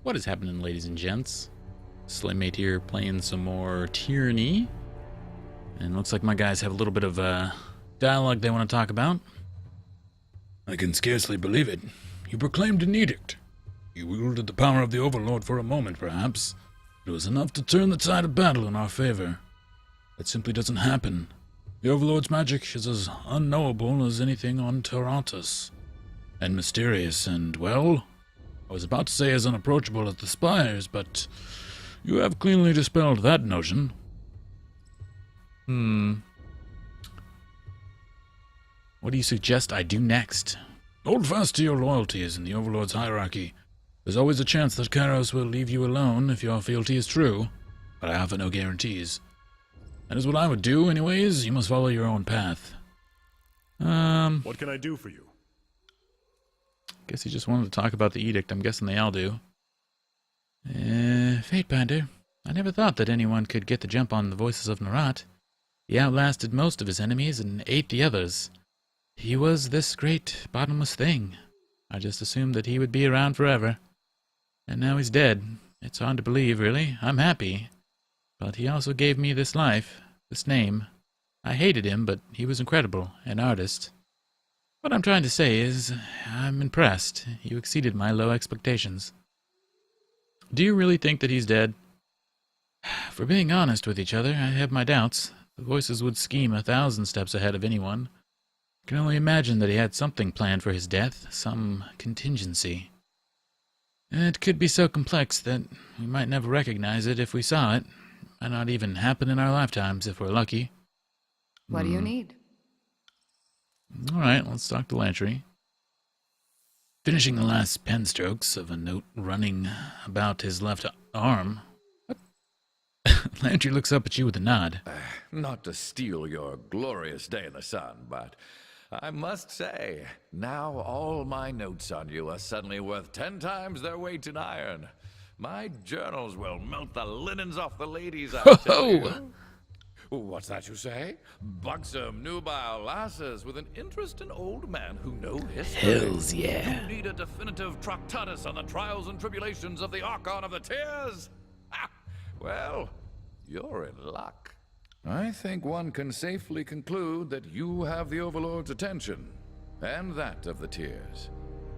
What is happening, ladies and gents? Slaymate here playing some more Tyranny. And looks like my guys have a little bit of dialogue they want to talk about. I can scarcely believe it. You proclaimed an edict. You wielded the power of the Overlord for a moment, perhaps. It was enough to turn the tide of battle in our favor. That simply doesn't happen. The Overlord's magic is as unknowable as anything on Tyrantus. And mysterious and, well, I was about to say as unapproachable as the spires, but you have cleanly dispelled that notion. What do you suggest I do next? Hold fast to your loyalties in the Overlord's hierarchy. There's always a chance that Kairos will leave you alone if your fealty is true, but I offer no guarantees. That is what I would do, anyways. You must follow your own path. What can I do for you? Guess he just wanted to talk about the edict. I'm guessing they all do. Fatebinder. I never thought that anyone could get the jump on the voices of Narat. He outlasted most of his enemies and ate the others. He was this great, bottomless thing. I just assumed that he would be around forever. And now he's dead. It's hard to believe, really. I'm happy. But he also gave me this life, this name. I hated him, but he was incredible, an artist. What I'm trying to say is, I'm impressed. You exceeded my low expectations. Do you really think that he's dead? For being honest with each other, I have my doubts. The voices would scheme 1,000 steps ahead of anyone. I can only imagine that he had something planned for his death, some contingency. It could be so complex that we might never recognize it if we saw it. Might not even happen in our lifetimes if we're lucky. What do you need? Alright, let's talk to Lantry. Finishing the last pen strokes of a note running about his left arm. What? Lantry looks up at you with a nod. Not to steal your glorious day in the sun, but I must say, now all my notes on you are suddenly worth 10 times their weight in iron. My journals will melt the linens off the ladies, I tell you. What's that you say? Buxom, nubile lasses with an interest in old men who know history. Hells yeah. You need a definitive tractatus on the trials and tribulations of the Archon of the Tears? Ha! Well, you're in luck. I think one can safely conclude that you have the Overlord's attention, and that of the Tears.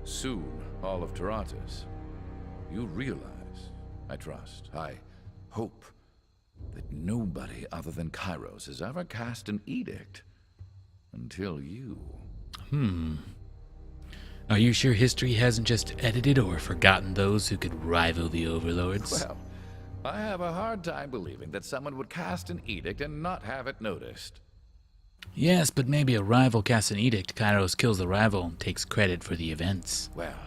Soon, all of Tyrantus. You realize, I trust, I hope, that nobody other than Kairos has ever cast an edict until you. Are you sure history hasn't just edited or forgotten those who could rival the Overlords? Well, I have a hard time believing that someone would cast an edict and not have it noticed. Yes, but maybe a rival casts an edict, Kairos kills the rival, and takes credit for the events. Well,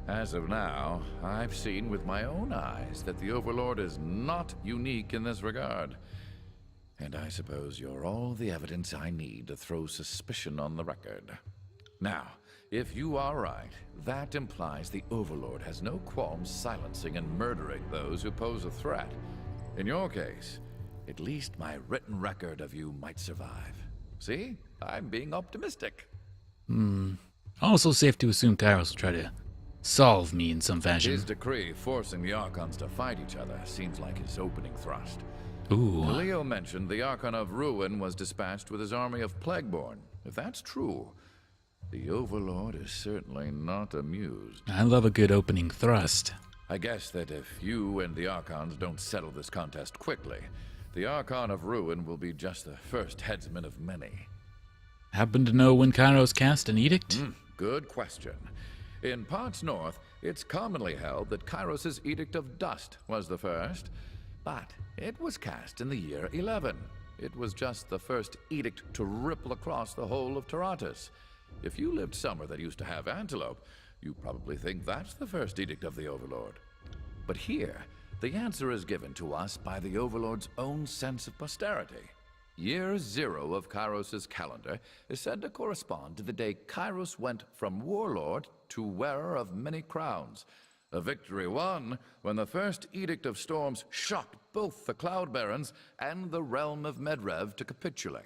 as of now, I've seen with my own eyes that the Overlord is not unique in this regard. And I suppose you're all the evidence I need to throw suspicion on the record. Now, if you are right, that implies the Overlord has no qualms silencing and murdering those who pose a threat. In your case, at least my written record of you might survive. See? I'm being optimistic. Also safe to assume Kairos will try to solve me in some fashion. His decree forcing the Archons to fight each other seems like his opening thrust. Ooh. Leo mentioned the Archon of Ruin was dispatched with his army of Plagueborn. If that's true, the Overlord is certainly not amused. I love a good opening thrust. I guess that if you and the Archons don't settle this contest quickly, the Archon of Ruin will be just the first headsman of many. Happen to know when Kairos cast an edict? Good question. In parts north, it's commonly held that Kairos' Edict of Dust was the first, but it was cast in the year 11. It was just the first edict to ripple across the whole of Tyrantus. If you lived somewhere that used to have antelope, you probably think that's the first edict of the Overlord. But here, the answer is given to us by the Overlord's own sense of posterity. Year 0 of Kairos' calendar is said to correspond to the day Kairos went from warlord to wearer of many crowns. A victory won when the first Edict of Storms shocked both the Cloud Barons and the realm of Medrev to capitulate.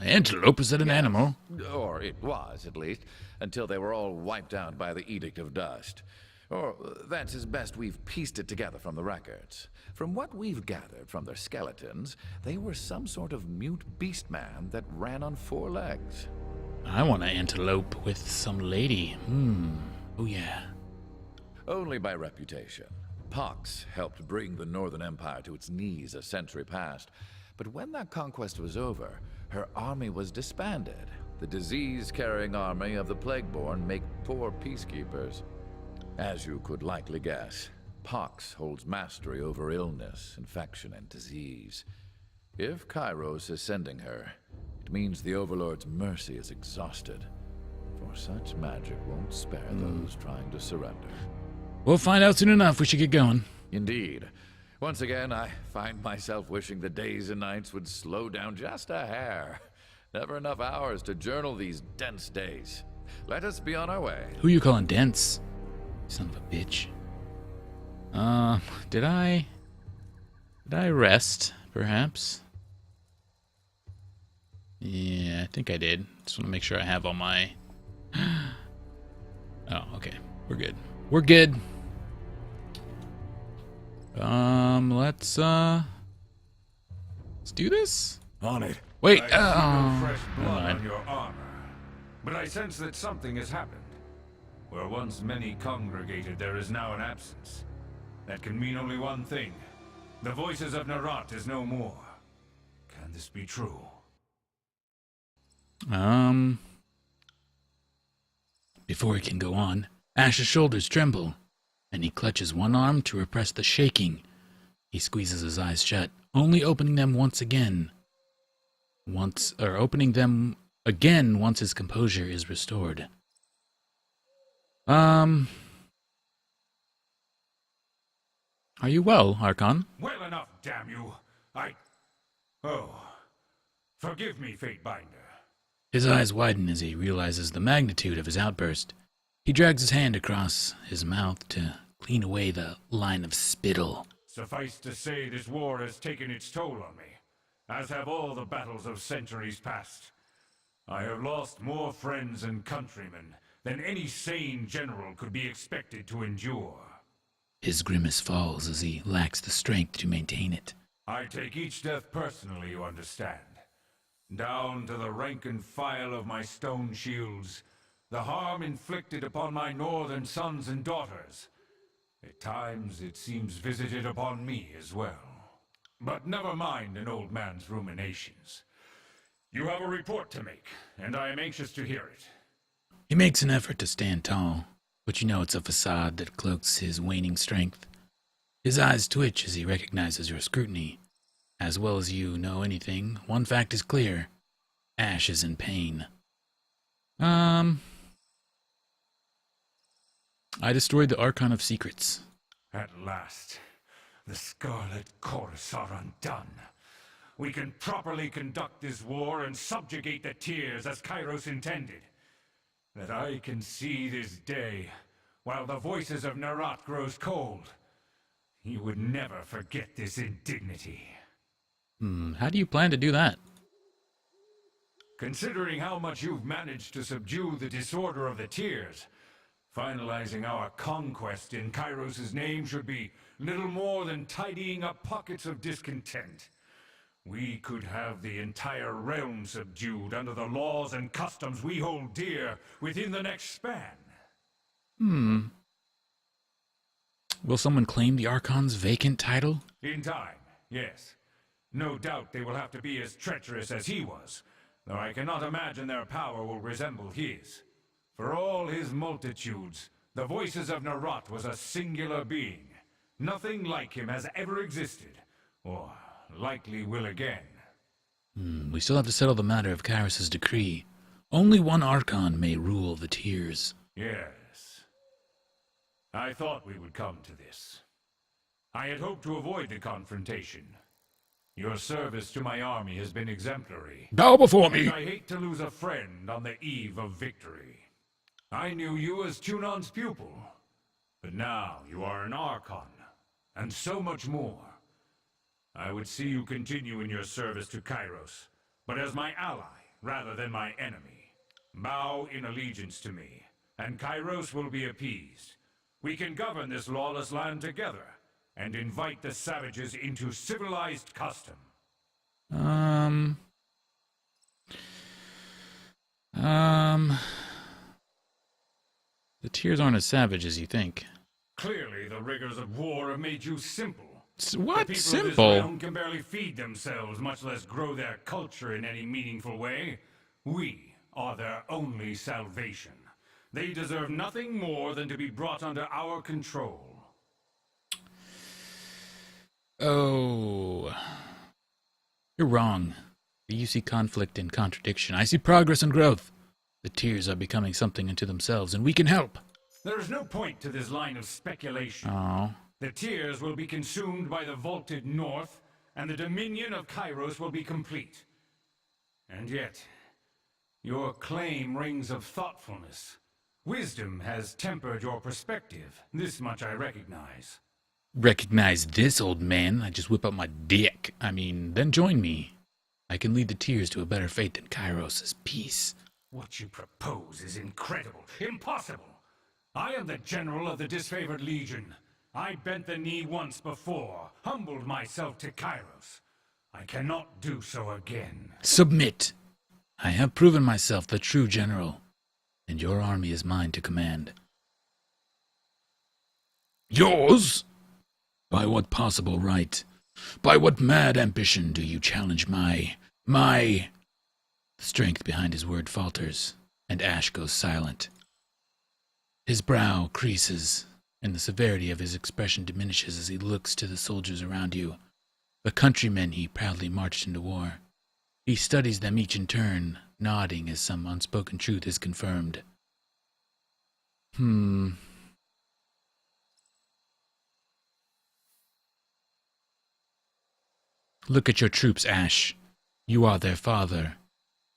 Antelope, is that an animal? Or it was, at least, until they were all wiped out by the Edict of Dust. Or that's as best we've pieced it together from the records. From what we've gathered from their skeletons, they were some sort of mute beast man that ran on 4 legs. I want to antelope with some lady. Oh yeah. Only by reputation. Pox helped bring the Northern Empire to its knees a century past. But when that conquest was over, her army was disbanded. The disease-carrying army of the Plagueborn make poor peacekeepers. As you could likely guess, Pox holds mastery over illness, infection, and disease. If Kairos is sending her, it means the Overlord's mercy is exhausted. For such magic won't spare those trying to surrender. We'll find out soon enough. We should get going. Indeed. Once again, I find myself wishing the days and nights would slow down just a hair. Never enough hours to journal these dense days. Let us be on our way. Who you calling dense? Son of a bitch. Did I rest, perhaps? Yeah, I think I did. Just want to make sure I have all my... Oh, okay. We're good. We're good. Let's do this? On it. Wait, I see no fresh never blood mind. on your armor, but I sense that something has happened. Where once many congregated, there is now an absence. That can mean only one thing. The voices of Narat is no more. Can this be true? Before he can go on, Ash's shoulders tremble, and he clutches one arm to repress the shaking. He squeezes his eyes shut, only opening them once again. Opening them again once his composure is restored. Are you well, Archon? Well enough, damn you! Oh. Forgive me, Fatebinder. His eyes widen as he realizes the magnitude of his outburst. He drags his hand across his mouth to clean away the line of spittle. Suffice to say, this war has taken its toll on me, as have all the battles of centuries past. I have lost more friends and countrymen than any sane general could be expected to endure. His grimace falls as he lacks the strength to maintain it. I take each death personally, you understand. Down to the rank and file of my stone shields, the harm inflicted upon my northern sons and daughters. At times it seems visited upon me as well. But never mind an old man's ruminations. You have a report to make, and I am anxious to hear it. He makes an effort to stand tall, but you know it's a facade that cloaks his waning strength. His eyes twitch as he recognizes your scrutiny. As well as you know anything, one fact is clear. Ash is in pain. I destroyed the Archon of Secrets. At last, the Scarlet Chorus are undone. We can properly conduct this war and subjugate the Tears as Kairos intended. That I can see this day, while the voices of Narat grows cold. He would never forget this indignity. How do you plan to do that? Considering how much you've managed to subdue the disorder of the Tears, finalizing our conquest in Kairos' name should be little more than tidying up pockets of discontent. We could have the entire realm subdued under the laws and customs we hold dear within the next span. Will someone claim the Archon's vacant title? In time, yes. No doubt they will have to be as treacherous as he was, though I cannot imagine their power will resemble his. For all his multitudes, the voices of Narat was a singular being. Nothing like him has ever existed, or likely will again. We still have to settle the matter of Kairos' decree. Only one Archon may rule the Tears. Yes. I thought we would come to this. I had hoped to avoid the confrontation. Your service to my army has been exemplary. Bow before me! And I hate to lose a friend on the eve of victory. I knew you as Tunon's pupil, but now you are an Archon, and so much more. I would see you continue in your service to Kairos, but as my ally rather than my enemy. Bow in allegiance to me, and Kairos will be appeased. We can govern this lawless land together and invite the savages into civilized custom. The Tears aren't as savage as you think. Clearly, the rigors of war have made you simple. What? The people of this Simple? realm can barely feed themselves, much less grow their culture in any meaningful way. We are their only salvation. They deserve nothing more than to be brought under our control. Oh. You're wrong. You see conflict and contradiction. I see progress and growth. The Tears are becoming something unto themselves, and we can help. There is no point to this line of speculation. Oh. The Tears will be consumed by the vaulted north, and the dominion of Kairos will be complete. And yet, your claim rings of thoughtfulness. Wisdom has tempered your perspective. This much I recognize. Recognize this, old man. I just whip out my dick. Then join me. I can lead the Tears to a better fate than Kairos' peace. What you propose is incredible, impossible. I am the general of the disfavored legion. I bent the knee once before, humbled myself to Kairos. I cannot do so again. Submit. I have proven myself the true general, and your army is mine to command. Yours? By what possible right? By what mad ambition do you challenge my... The strength behind his word falters, and Ash goes silent. His brow creases, and the severity of his expression diminishes as he looks to the soldiers around you, the countrymen he proudly marched into war. He studies them each in turn, nodding as some unspoken truth is confirmed. Look at your troops, Ash. You are their father,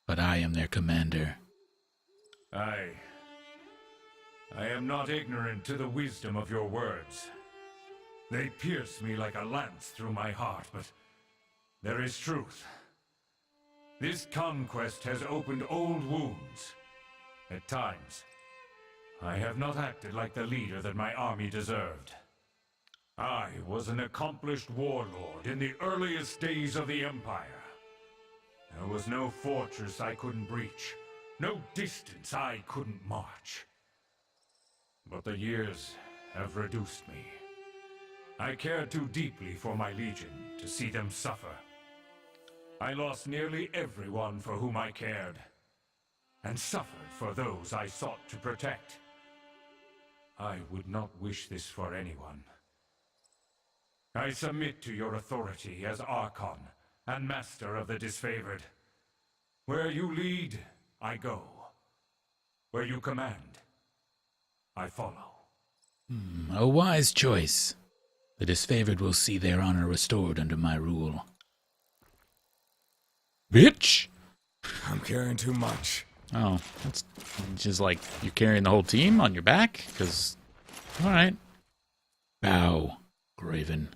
but I am their commander. I am not ignorant to the wisdom of your words. They pierce me like a lance through my heart, but there is truth. This conquest has opened old wounds. At times, I have not acted like the leader that my army deserved. I was an accomplished warlord in the earliest days of the Empire. There was no fortress I couldn't breach, no distance I couldn't march. But the years have reduced me. I care too deeply for my legion to see them suffer. I lost nearly everyone for whom I cared, and suffered for those I sought to protect. I would not wish this for anyone. I submit to your authority as Archon and Master of the Disfavored. Where you lead, I go. Where you command, I follow. A wise choice. The Disfavored will see their honor restored under my rule. Bitch! I'm carrying too much. Oh, that's just like you're carrying the whole team on your back? Because, alright. Bow, Graven.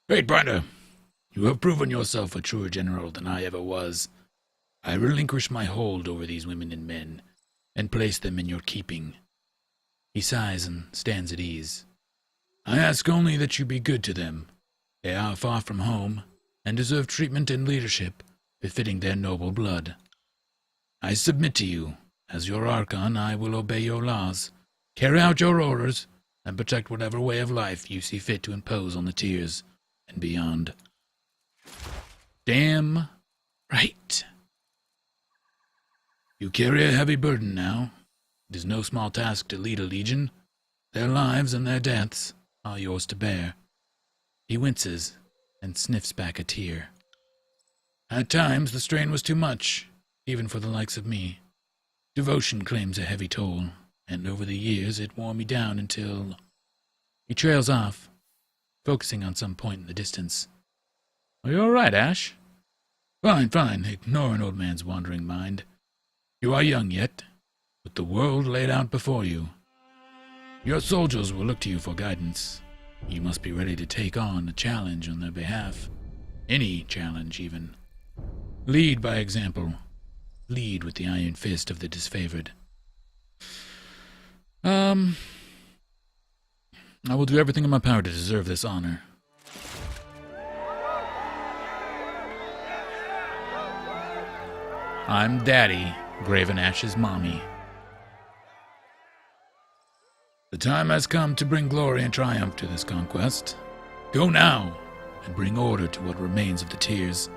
Fatebinder, you have proven yourself a truer general than I ever was. I relinquish my hold over these women and men, and place them in your keeping. He sighs and stands at ease. I ask only that you be good to them. They are far from home, and deserve treatment and leadership befitting their noble blood. I submit to you. As your Archon, I will obey your laws, carry out your orders, and protect whatever way of life you see fit to impose on the Tears and beyond. Damn right. You carry a heavy burden now. It is no small task to lead a legion. Their lives and their deaths are yours to bear. He winces and sniffs back a tear. At times the strain was too much, even for the likes of me. Devotion claims a heavy toll, and over the years it wore me down until... He trails off, focusing on some point in the distance. Are you all right, Ash? Fine. Ignore an old man's wandering mind. You are young yet, with the world laid out before you. Your soldiers will look to you for guidance. You must be ready to take on a challenge on their behalf. Any challenge, even. Lead by example. Lead with the iron fist of the Disfavored. I will do everything in my power to deserve this honor. I'm Daddy, Graven Ash's mommy. The time has come to bring glory and triumph to this conquest. Go now, and bring order to what remains of the Tears.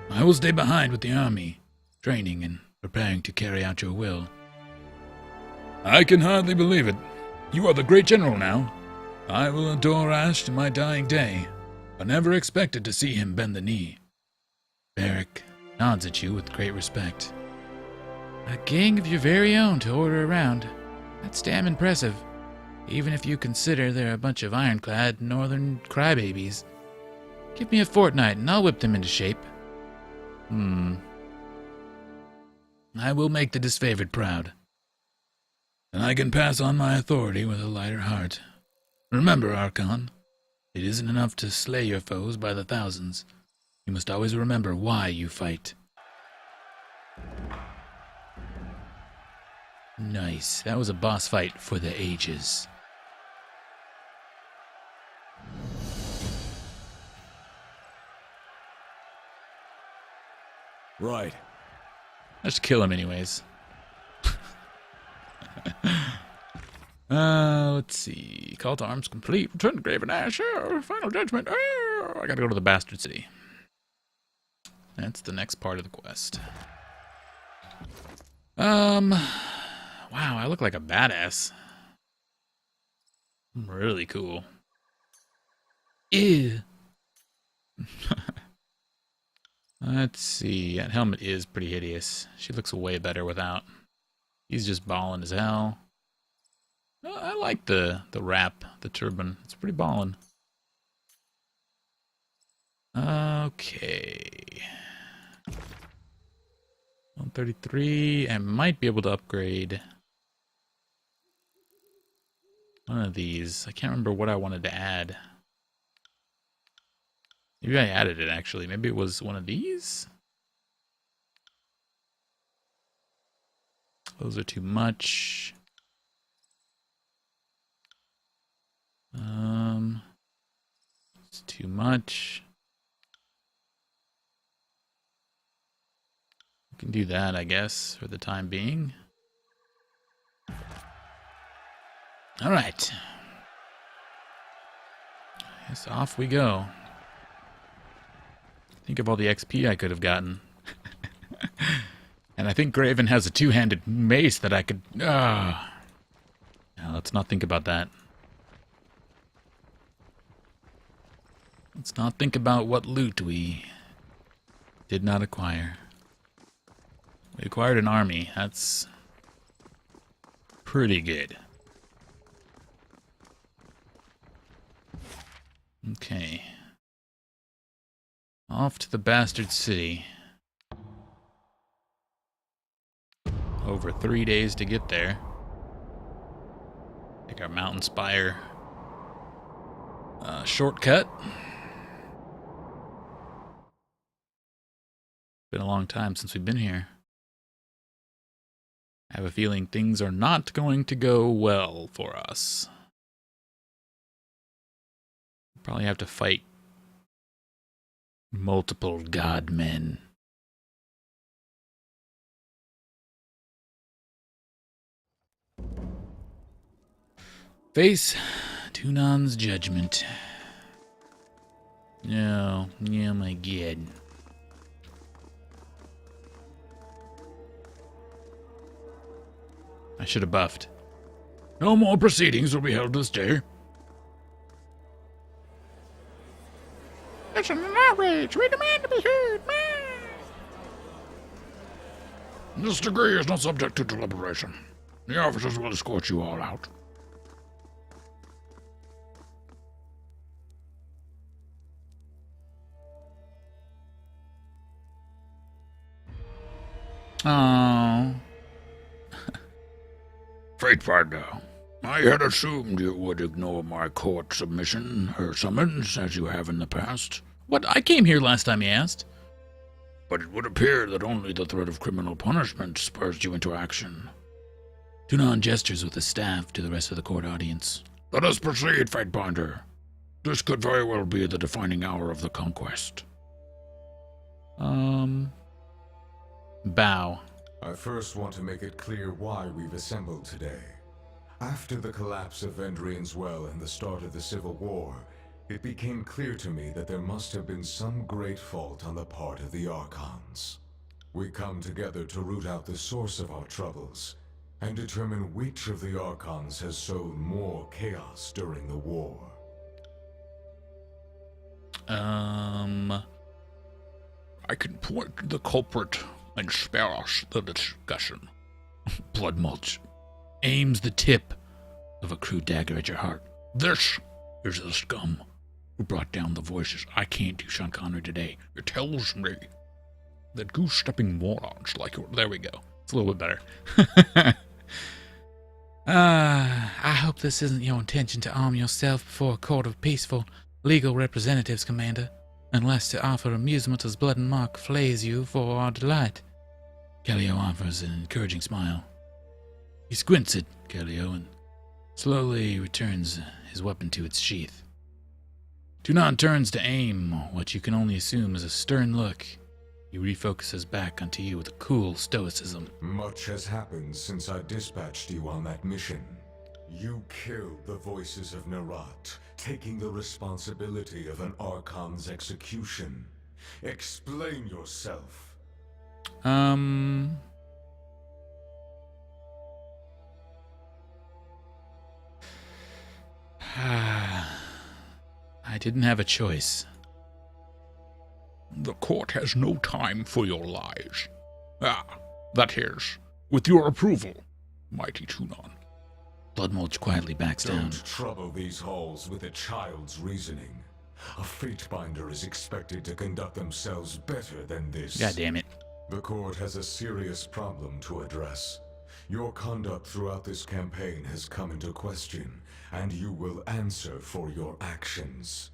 I will stay behind with the army, training and preparing to carry out your will. I can hardly believe it. You are the great general now. I will adore Ash to my dying day. I never expected to see him bend the knee. Beric nods at you with great respect. A gang of your very own to order around. That's damn impressive. Even if you consider they're a bunch of ironclad northern crybabies. Give me a fortnight and I'll whip them into shape. I will make the disfavored proud. And I can pass on my authority with a lighter heart. Remember, Archon, it isn't enough to slay your foes by the thousands. You must always remember why you fight. Nice. That was a boss fight for the ages. Right. Let's kill him anyways. Let's see. Call to arms complete. Return to Graven Ash. Final judgment. I gotta go to the Bastard City. That's the next part of the quest. Wow, I look like a badass. I'm really cool. Ew. Let's see. That helmet is pretty hideous. She looks way better without. He's just ballin' as hell. I like the wrap, the turban. It's pretty ballin'. Okay. 133. I might be able to upgrade one of these. I can't remember what I wanted to add. Maybe I added it, actually. Maybe it was one of these? Those are too much. It's too much. We can do that, I guess, for the time being. All right. Yes, off we go. Think of all the XP I could have gotten. And I think Graven has a two-handed mace that I could... Now, let's not think about that. Let's not think about what loot we did not acquire. We acquired an army. That's pretty good. Okay. Off to the Bastard City. Over 3 days to get there. Take our Mountain Spire shortcut. Been a long time since we've been here. I have a feeling things are not going to go well for us. Probably have to fight multiple godmen. Face Tunon's judgment. No, oh my god. I should have buffed. No more proceedings will be held this day. It's an outrage. We demand to be heard. This degree is not subject to deliberation. The officers will escort you all out. Oh. Fatebinder, I had assumed you would ignore my court submission, or summons, as you have in the past. What? I came here last time you asked. But it would appear that only the threat of criminal punishment spurs you into action. Tunon gestures with his staff to the rest of the court audience. Let us proceed, Fatebinder. This could very well be the defining hour of the conquest. Bow. I first want to make it clear why we've assembled today. After the collapse of Vendrian's Well and the start of the Civil War, it became clear to me that there must have been some great fault on the part of the Archons. We come together to root out the source of our troubles, and determine which of the Archons has sowed more chaos during the war. I can point to the culprit and spare us the discussion. Blood mulch Aims the tip of a crude dagger at your heart. This is the scum who brought down the voices. I can't do Sean Connery today. It tells me that goose-stepping morons like you. There we go. It's a little bit better. I hope this isn't your intention to arm yourself before a court of peaceful legal representatives, Commander, unless to offer amusement as Blood and Mark flays you for our delight. Kellio offers an encouraging smile. He squints at Kellio and slowly returns his weapon to its sheath. Tunon turns to aim what you can only assume is a stern look. He refocuses back onto you with a cool stoicism. Much has happened since I dispatched you on that mission. You killed the voices of Nerat, taking the responsibility of an Archon's execution. Explain yourself. I didn't have a choice. The court has no time for your lies. That is, with your approval, mighty Tunon. Bloodmulch quietly backs down. Don't trouble these halls with a child's reasoning. A Fatebinder is expected to conduct themselves better than this. God damn it. The court has a serious problem to address. Your conduct throughout this campaign has come into question, and you will answer for your actions.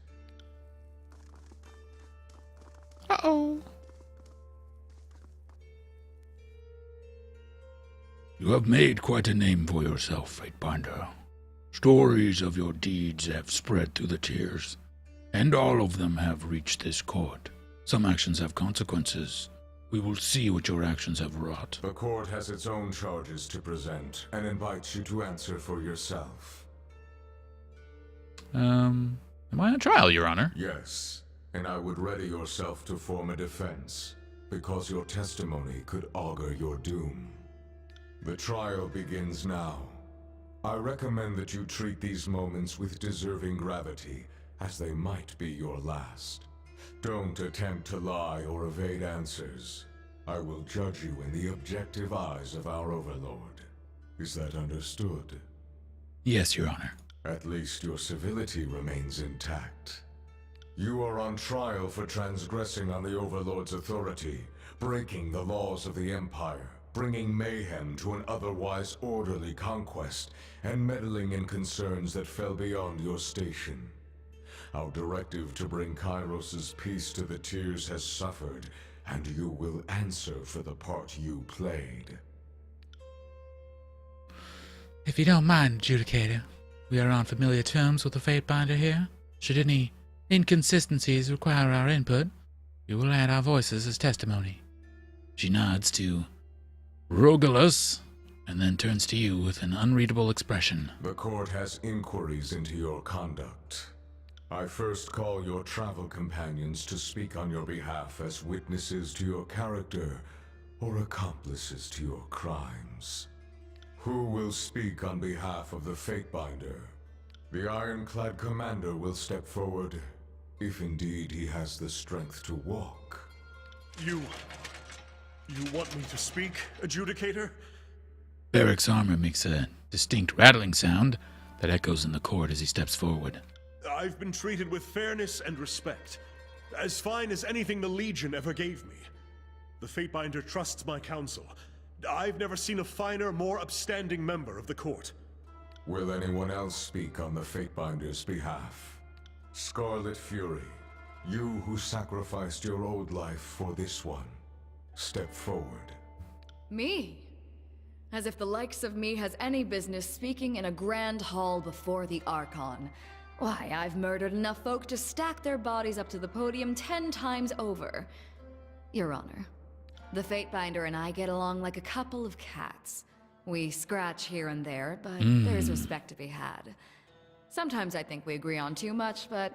Uh-oh. You have made quite a name for yourself, Fatebinder. Stories of your deeds have spread through the tiers, and all of them have reached this court. Some actions have consequences. We will see what your actions have wrought. The court has its own charges to present, and invites you to answer for yourself. Am I on trial, Your Honor? Yes, and I would ready yourself to form a defense, because your testimony could augur your doom. The trial begins now. I recommend that you treat these moments with deserving gravity, as they might be your last. Don't attempt to lie or evade answers. I will judge you in the objective eyes of our Overlord. Is that understood? Yes, Your Honor. At least your civility remains intact. You are on trial for transgressing on the Overlord's authority, breaking the laws of the Empire, bringing mayhem to an otherwise orderly conquest, and meddling in concerns that fell beyond your station. Our directive to bring Kairos' peace to the tiers has suffered, and you will answer for the part you played. If you don't mind, Adjudicator, we are on familiar terms with the Fatebinder here. Should any inconsistencies require our input, we will add our voices as testimony. She nods to Rogalus, and then turns to you with an unreadable expression. The court has inquiries into your conduct. I first call your travel companions to speak on your behalf as witnesses to your character or accomplices to your crimes. Who will speak on behalf of the Fatebinder? The ironclad commander will step forward, if indeed he has the strength to walk. You want me to speak, Adjudicator? Barrick's armor makes a distinct rattling sound that echoes in the court as he steps forward. I've been treated with fairness and respect, as fine as anything the Legion ever gave me. The Fatebinder trusts my counsel. I've never seen a finer, more upstanding member of the court. Will anyone else speak on the Fatebinder's behalf? Scarlet Fury, you who sacrificed your old life for this one, step forward. Me? As if the likes of me has any business speaking in a grand hall before the Archon. Why, I've murdered enough folk to stack their bodies up to the podium 10 times over. Your Honor, the Fatebinder and I get along like a couple of cats. We scratch here and there, but there's respect to be had. Sometimes I think we agree on too much, but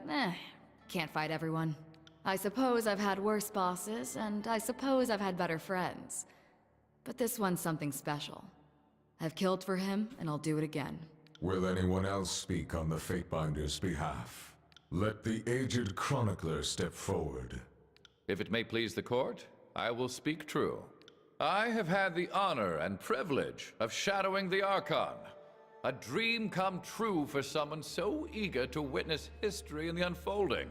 can't fight everyone. I suppose I've had worse bosses, and I suppose I've had better friends. But this one's something special. I've killed for him, and I'll do it again. Will anyone else speak on the Fatebinder's behalf? Let the aged chronicler step forward. If it may please the court, I will speak true. I have had the honor and privilege of shadowing the Archon. A dream come true for someone so eager to witness history in the unfolding.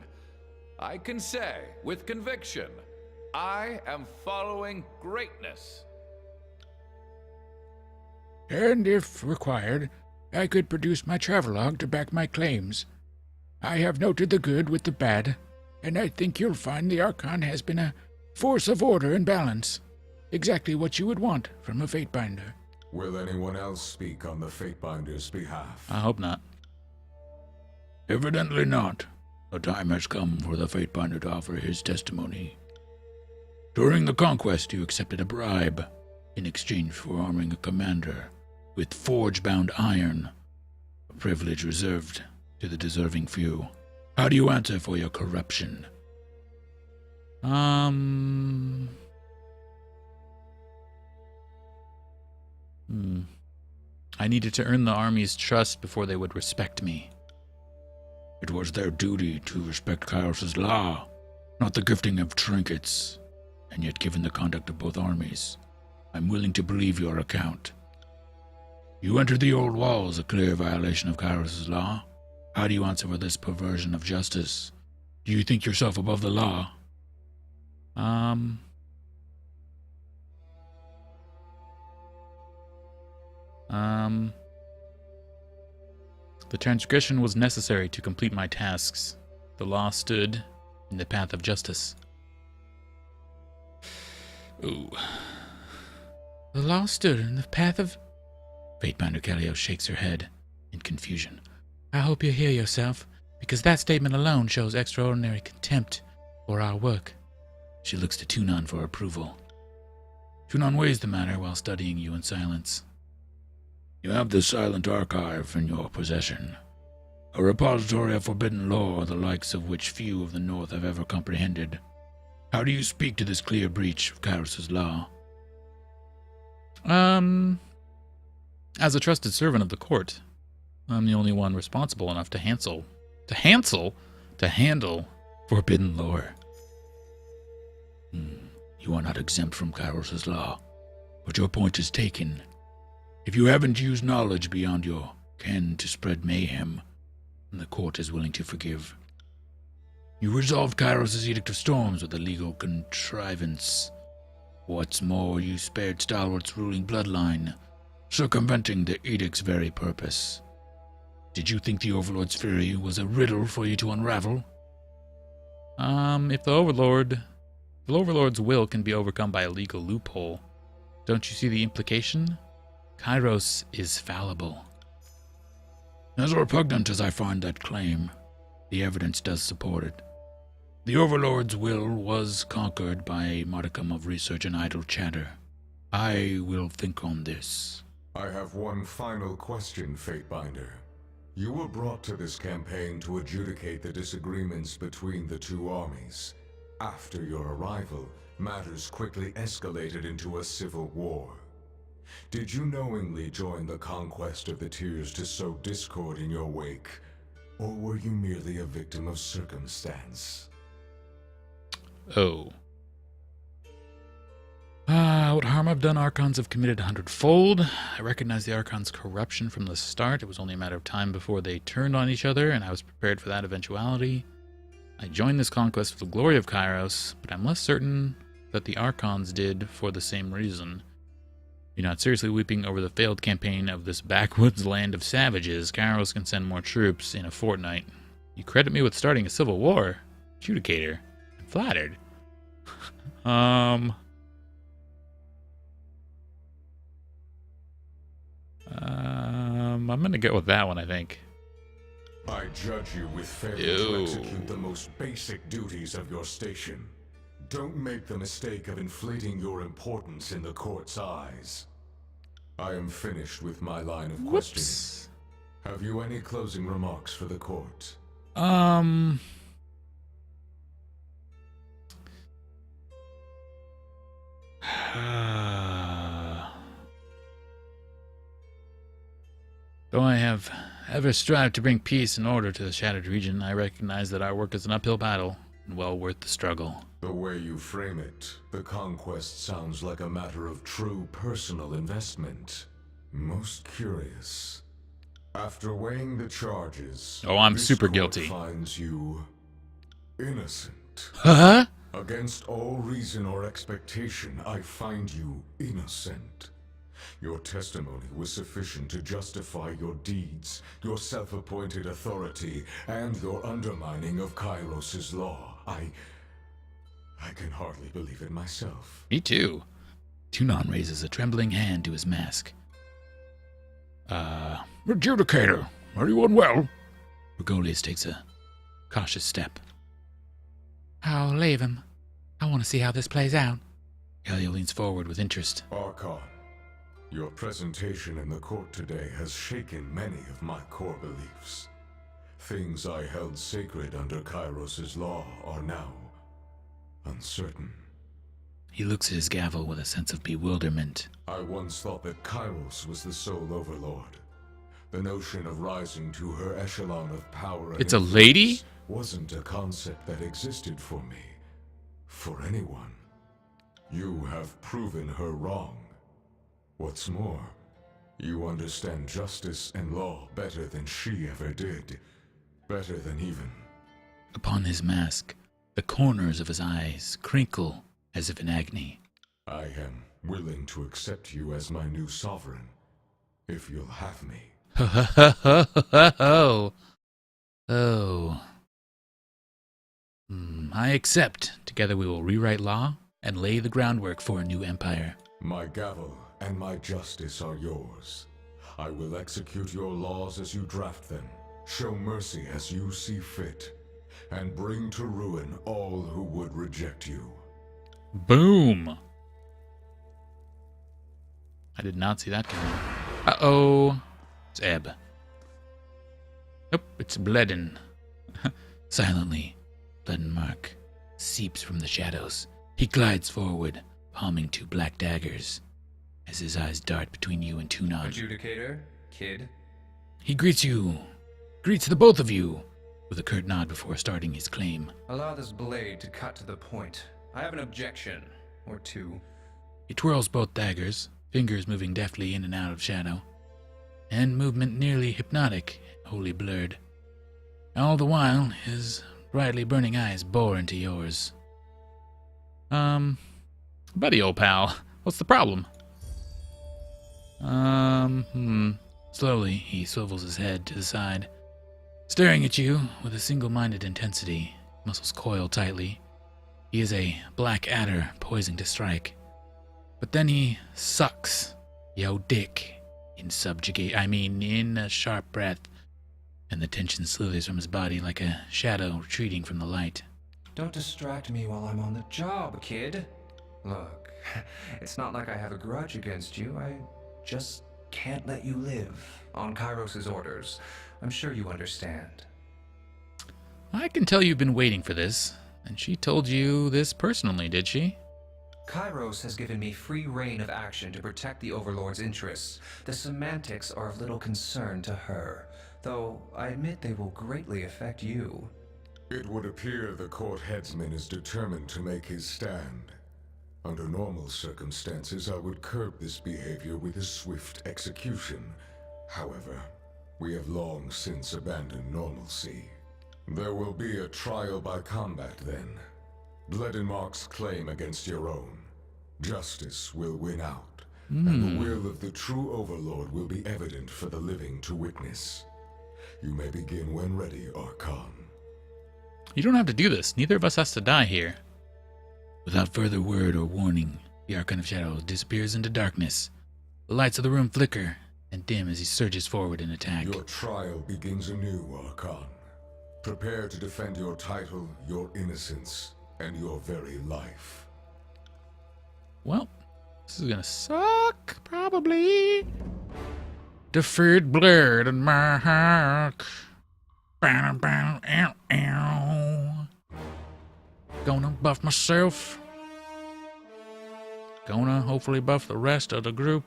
I can say, with conviction, I am following greatness. And if required, I could produce my travelogue to back my claims. I have noted the good with the bad, and I think you'll find the Archon has been a force of order and balance. Exactly what you would want from a Fatebinder. Will anyone else speak on the Fatebinder's behalf? I hope not. Evidently not. The time has come for the Fatebinder to offer his testimony. During the conquest, you accepted a bribe in exchange for arming a commander with forge-bound iron, a privilege reserved to the deserving few. How do you answer for your corruption? I needed to earn the army's trust before they would respect me. It was their duty to respect Kairos' law, not the gifting of trinkets. And yet, given the conduct of both armies, I'm willing to believe your account. You entered the old walls, a clear violation of Kairos' law. How do you answer for this perversion of justice? Do you think yourself above the law? The transgression was necessary to complete my tasks. The law stood in the path of justice. Ooh. The law stood in the path of... Fatebinder Kalios shakes her head in confusion. I hope you hear yourself, because that statement alone shows extraordinary contempt for our work. She looks to Tunon for approval. Tunon weighs the matter while studying you in silence. You have the Silent Archive in your possession, a repository of forbidden lore the likes of which few of the North have ever comprehended. How do you speak to this clear breach of Kairos' law? As a trusted servant of the court, I'm the only one responsible enough to handle forbidden lore. You are not exempt from Kairos' law, but your point is taken. If you haven't used knowledge beyond your ken to spread mayhem, then the court is willing to forgive. You resolved Kairos' Edict of Storms with a legal contrivance. What's more, you spared Stalwart's ruling bloodline, circumventing the Edict's very purpose. Did you think the Overlord's fury was a riddle for you to unravel? If the Overlord's will can be overcome by a legal loophole, don't you see the implication? Kairos is fallible. As repugnant as I find that claim, the evidence does support it. The Overlord's will was conquered by a modicum of research and idle chatter. I will think on this. I have one final question, Fatebinder. You were brought to this campaign to adjudicate the disagreements between the two armies. After your arrival, matters quickly escalated into a civil war. Did you knowingly join the conquest of the Tears to sow discord in your wake, or were you merely a victim of circumstance? Oh. What harm I've done, Archons have committed 100-fold. I recognize the Archons' corruption from the start. It was only a matter of time before they turned on each other, and I was prepared for that eventuality. I joined this conquest for the glory of Kairos, but I'm less certain that the Archons did for the same reason. You're not seriously weeping over the failed campaign of this backwoods land of savages. Kairos can send more troops in a fortnight. You credit me with starting a civil war? Adjudicator. I'm flattered. I'm gonna go with that one, I think. I judge you with failure to execute the most basic duties of your station. Don't make the mistake of inflating your importance in the court's eyes. I am finished with my line of questioning. Whoops. Have you any closing remarks for the court? Though I have ever strived to bring peace and order to the Shattered Region, I recognize that our work is an uphill battle, and well worth the struggle. The way you frame it, the conquest sounds like a matter of true personal investment. Most curious. After weighing the charges, Oh, I'm this super court guilty. finds you innocent. Huh? Against all reason or expectation, I find you innocent. Your testimony was sufficient to justify your deeds, your self-appointed authority, and your undermining of Kairos' law. I can hardly believe it myself. Me too. Tunon raises a trembling hand to his mask. Adjudicator, are you unwell? Regolius takes a cautious step. I'll leave him. I want to see how this plays out. Helio leans forward with interest. Archon, your presentation in the court today has shaken many of my core beliefs. Things I held sacred under Kairos' law are now uncertain. He looks at his gavel with a sense of bewilderment. I once thought that Kairos was the sole overlord. The notion of rising to her echelon of power and It's a lady? influence wasn't a concept that existed for me. For anyone. You have proven her wrong. What's more, you understand justice and law better than she ever did. Better than even. Upon his mask, the corners of his eyes crinkle as if in agony. I am willing to accept you as my new sovereign, if you'll have me. Oh. I accept. Together we will rewrite law and lay the groundwork for a new empire. My gavel and my justice are yours. I will execute your laws as you draft them, show mercy as you see fit, and bring to ruin all who would reject you. Boom! I did not see that coming. Uh-oh. It's Ebb. Nope, it's Bleden. Silently, Bledenmark seeps from the shadows. He glides forward, palming two black daggers, as his eyes dart between you and Tunon. Adjudicator, kid. He greets the both of you, with a curt nod before starting his claim. Allow this blade to cut to the point. I have an objection, or two. He twirls both daggers, fingers moving deftly in and out of shadow, and movement nearly hypnotic, wholly blurred. All the while, his brightly burning eyes bore into yours. Buddy, old pal, what's the problem? Slowly, he swivels his head to the side, staring at you with a single-minded intensity. Muscles coil tightly. He is a black adder poising to strike. But then he sucks yo dick in a sharp breath, and the tension slithers from his body like a shadow retreating from the light. Don't distract me while I'm on the job, kid. Look, it's not like I have a grudge against you. I just can't let you live on Kairos' orders. I'm sure you understand. I can tell you've been waiting for this, and she told you this personally, did she? Kairos has given me free reign of action to protect the Overlord's interests. The semantics are of little concern to her, though I admit they will greatly affect you. It would appear the court headsman is determined to make his stand. Under normal circumstances, I would curb this behavior with a swift execution. However, we have long since abandoned normalcy. There will be a trial by combat then. Bledenmark's claim against your own. Justice will win out, and the will of the true Overlord will be evident for the living to witness. You may begin when ready, Archon. You don't have to do this. Neither of us has to die here. Without further word or warning, the Archon of Shadows disappears into darkness. The lights of the room flicker, and dim as he surges forward in attack. Your trial begins anew, Archon. Prepare to defend your title, your innocence, and your very life. Well, this is gonna suck, probably. Defeat blood in my heart. Bow, bow, ow, ow. Gonna buff myself. Gonna hopefully buff the rest of the group.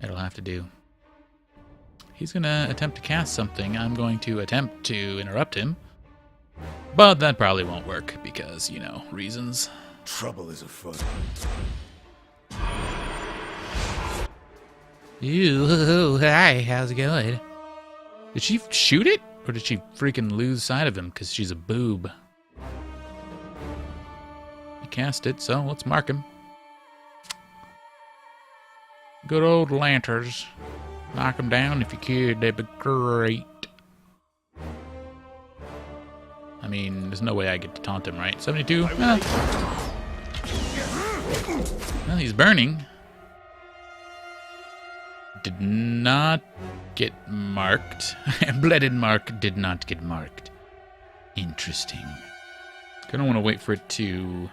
It'll have to do. He's gonna attempt to cast something. I'm going to attempt to interrupt him. But that probably won't work because, you know, reasons. Trouble is afoot. Ew, hi, how's it going? Did she shoot it? Or did she freaking lose sight of him because she's a boob? He cast it, so let's mark him. Good old lanterns. Knock them down if you could, that'd be great. I mean, there's no way I get to taunt him, right? 72? Well, he's burning. Did not get marked. Bleden mark did not get marked. Interesting. Kinda want to wait for it to...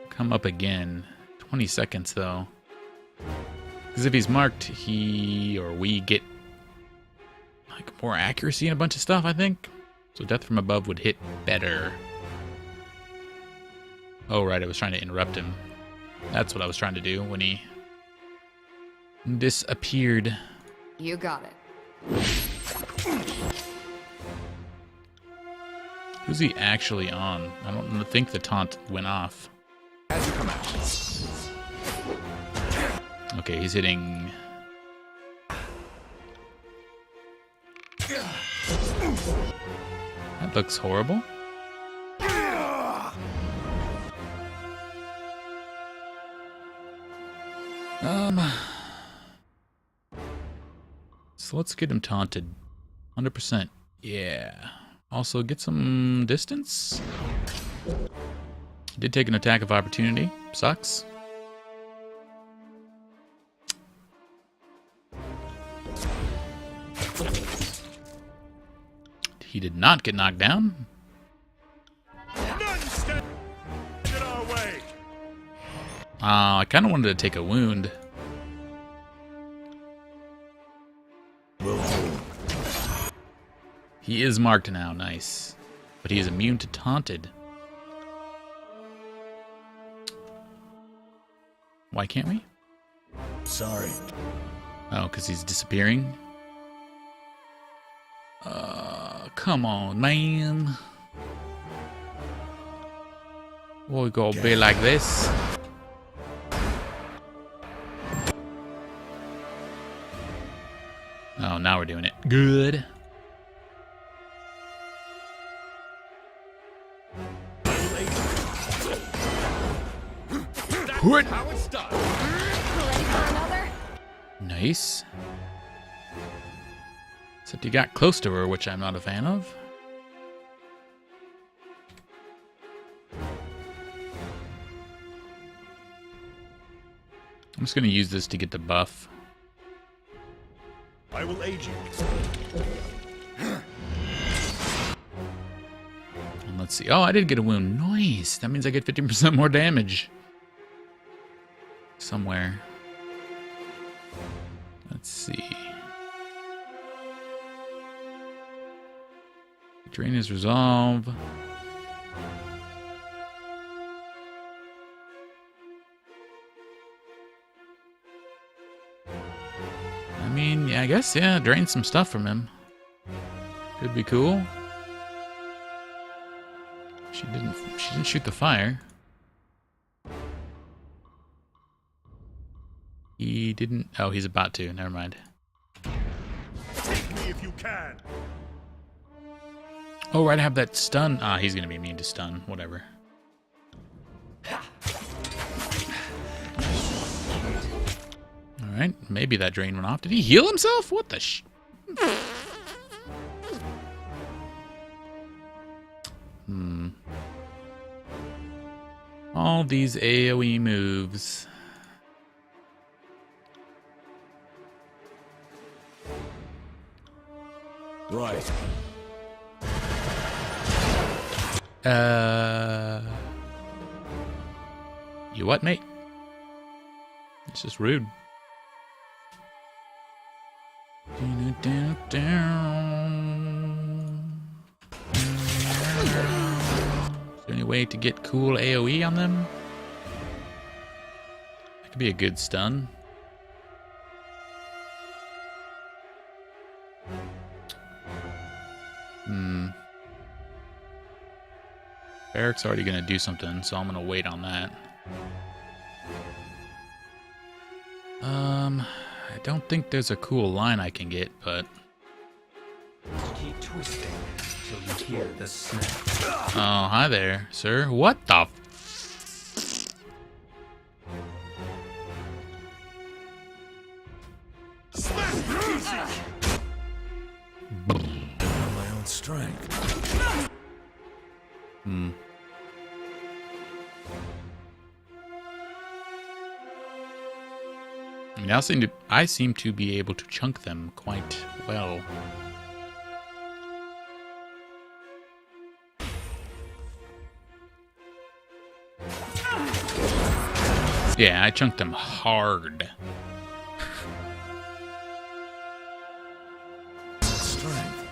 come up again. 20 seconds, though. Because if he's marked, he or we get like more accuracy and a bunch of stuff, I think. So death from above would hit better. Oh, right, I was trying to interrupt him. That's what I was trying to do when he disappeared. You got it. Who's he actually on? I don't think the taunt went off. As you come out. Okay, he's hitting... That looks horrible. So let's get him taunted. 100%. Yeah. Also, get some distance. Did take an attack of opportunity. Sucks. He did not get knocked down. I kind of wanted to take a wound. He is marked now, nice. But he is immune to taunted. Why can't we? Sorry. Oh, because he's disappearing? Come on, man. We gonna be like this? Oh, now we're doing it. Good. Ready for another? Nice. Except he got close to her, which I'm not a fan of. I'm just going to use this to get the buff. I will aid you. And let's see. Oh, I did get a wound. Nice. That means I get 15% more damage. Somewhere. Let's see. Drain his resolve. I mean, yeah, I guess, yeah, drain some stuff from him. Could be cool. She didn't shoot the fire. He didn't. Oh, he's about to. Never mind. Take me if you can. Oh, right, I have that stun. Ah, he's gonna be immune to stun. Whatever. All right, maybe that drain went off. Did he heal himself? What the sh... all these AoE moves. Right. You what, mate? It's just rude. Is there any way to get cool AoE on them? That could be a good stun. Eric's already gonna do something, so I'm gonna wait on that. I don't think there's a cool line I can get, but Keep twisting till you hear the snap. oh, hi there, sir. What the? My own strength. I mean, I seem to be able to chunk them quite well. Yeah, I chunked them hard. Strength.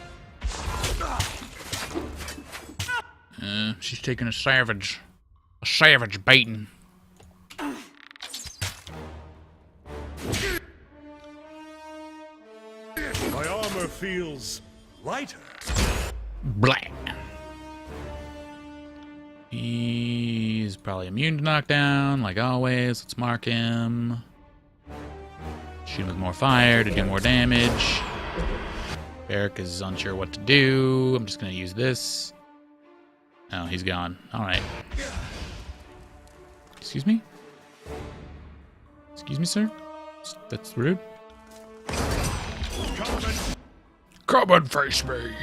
She's taking a savage baiting. My armor feels lighter. Blah. He's probably immune to knockdown, like always. Let's mark him. Shoot him with more fire to do more damage. Eric is unsure what to do. I'm just gonna use this. Oh, he's gone. Alright. Excuse me? Excuse me, sir? That's rude. Come and face me.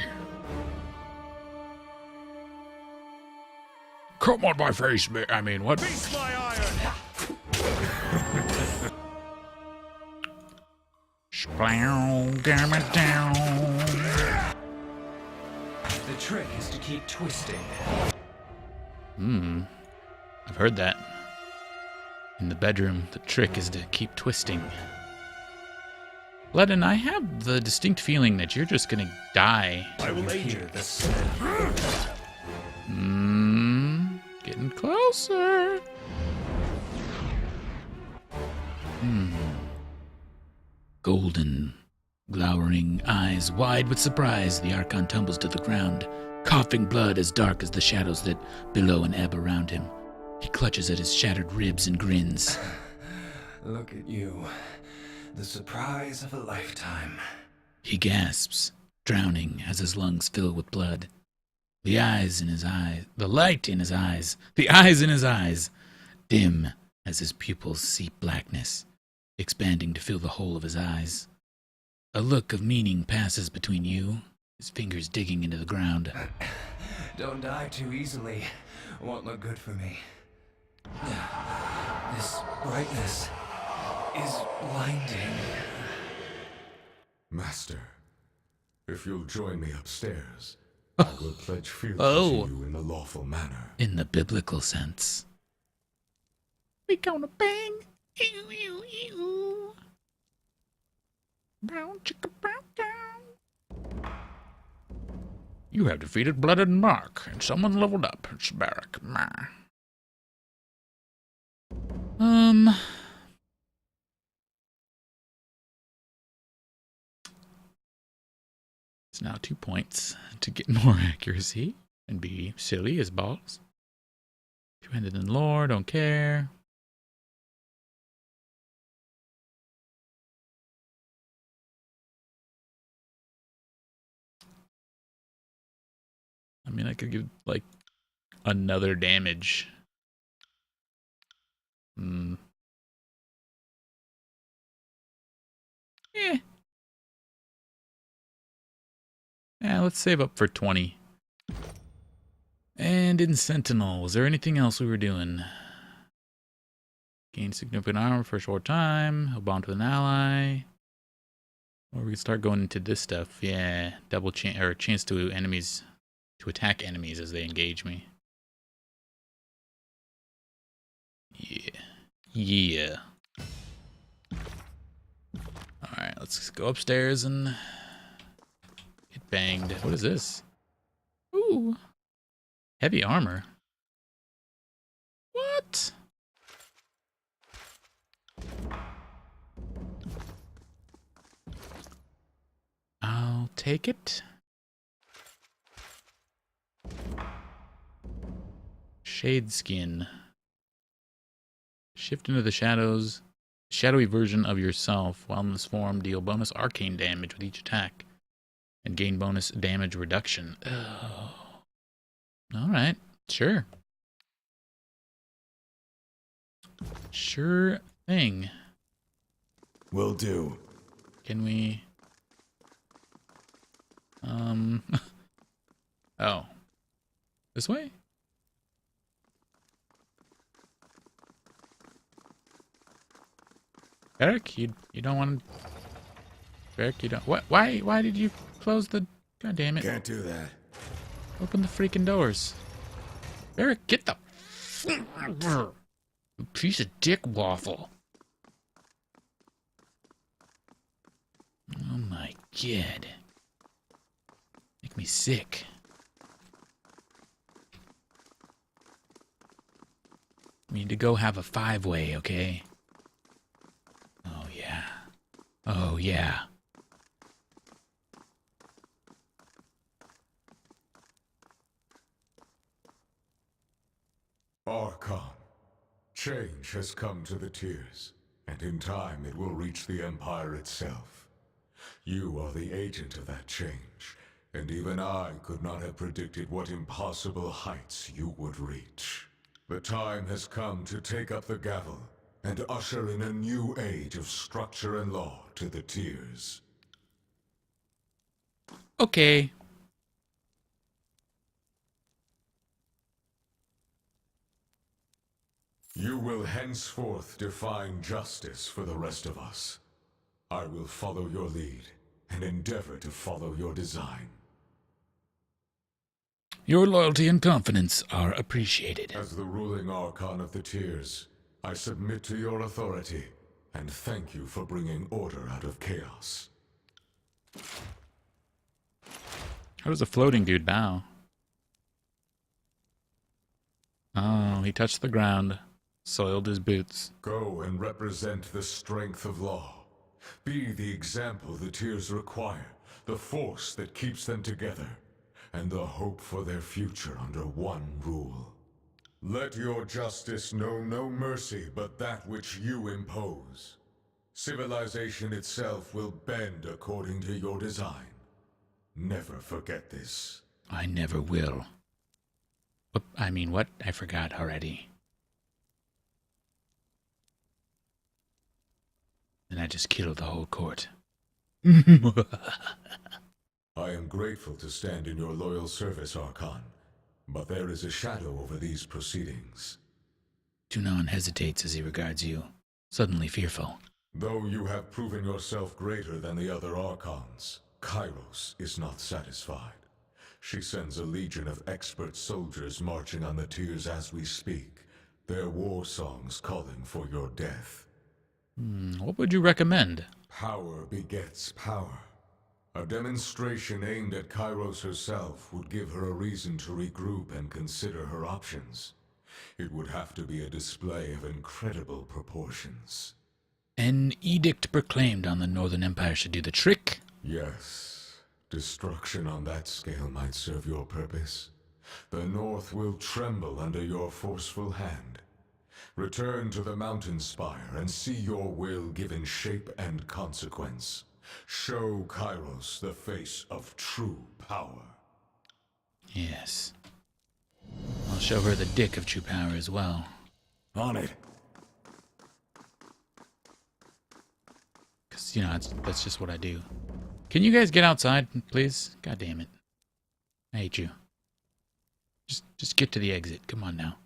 Come on my face, me. I mean, what? Face my iron. Splow, damn it down. The trick is to keep twisting. I've heard that. In the bedroom, the trick is to keep twisting. Bleden, I have the distinct feeling that you're just gonna die. I will aid you. Hear the snap. Getting closer. Golden, glowering eyes wide with surprise, the Archon tumbles to the ground, coughing blood as dark as the shadows that billow and ebb around him. He clutches at his shattered ribs and grins. Look at you. The surprise of a lifetime. He gasps, drowning as his lungs fill with blood. The eyes in his eyes, the light in his eyes, the eyes in his eyes, dim as his pupils seep blackness, expanding to fill the whole of his eyes. A look of meaning passes between you, his fingers digging into the ground. Don't die too easily. Won't look good for me. This brightness is blinding. Master, if you'll join me upstairs, I will pledge fealty Oh. to you in the lawful manner. In the biblical sense. We gonna bang. Ew, ew, ew. Brown chicka brown cow. You have defeated Bleden and Mark, and someone leveled up. It's Barrack. It's now 2 points to get more accuracy and be silly as balls. Two-handed in lore, don't care. I mean, I could give, like, another damage. Yeah, let's save up for 20. And in Sentinel, was there anything else we were doing? Gain significant armor for a short time. He'll bond with an ally. Or we can start going into this stuff. Yeah, double chance to enemies to attack enemies as they engage me. Yeah. Yeah. Alright, let's go upstairs and get banged. What is this? Ooh. Heavy armor. What? I'll take it. Shade skin. Shift into the shadows. Shadowy version of yourself. While in this form, deal bonus arcane damage with each attack. And gain bonus damage reduction. Oh. Alright. Sure. Sure thing. Will do. Can we... Oh. This way? Eric, you don't want to... Eric, you don't... What? Why did you close the... God damn it. Can't do that. Open the freaking doors. Eric, get the... Piece of dick waffle. Oh my god. Make me sick. We need to go have a 5-way, okay? Oh yeah. Oh yeah. Archon, change has come to the Tiers, and in time it will reach the Empire itself. You are the agent of that change, and even I could not have predicted what impossible heights you would reach. The time has come to take up the gavel and usher in a new age of structure and law to the Tiers. Okay. You will henceforth define justice for the rest of us. I will follow your lead and endeavor to follow your design. Your loyalty and confidence are appreciated. As the ruling Archon of the Tiers, I submit to your authority and thank you for bringing order out of chaos. How does a floating dude bow? Oh, he touched the ground. Soiled his boots. Go and represent the strength of law. Be the example the Tiers require, the force that keeps them together, and the hope for their future under one rule. Let your justice know no mercy but that which you impose. Civilization itself will bend according to your design. Never forget this. I never will. I mean, what? I forgot already. And I just killed the whole court. I am grateful to stand in your loyal service, Archon, but there is a shadow over these proceedings. Tunon hesitates as he regards you, suddenly fearful. Though you have proven yourself greater than the other Archons, Kairos is not satisfied. She sends a legion of expert soldiers marching on the Tiers as we speak, their war songs calling for your death. What would you recommend? Power begets power. A demonstration aimed at Kairos herself would give her a reason to regroup and consider her options. It would have to be a display of incredible proportions. An edict proclaimed on the Northern Empire should do the trick? Yes. Destruction on that scale might serve your purpose. The North will tremble under your forceful hand. Return to the mountain spire and see your will given shape and consequence. Show Kairos the face of true power. Yes. I'll show her the dick of true power as well. On it. Because, you know, that's just what I do. Can you guys get outside, please? God damn it. I hate you. Just get to the exit. Come on now.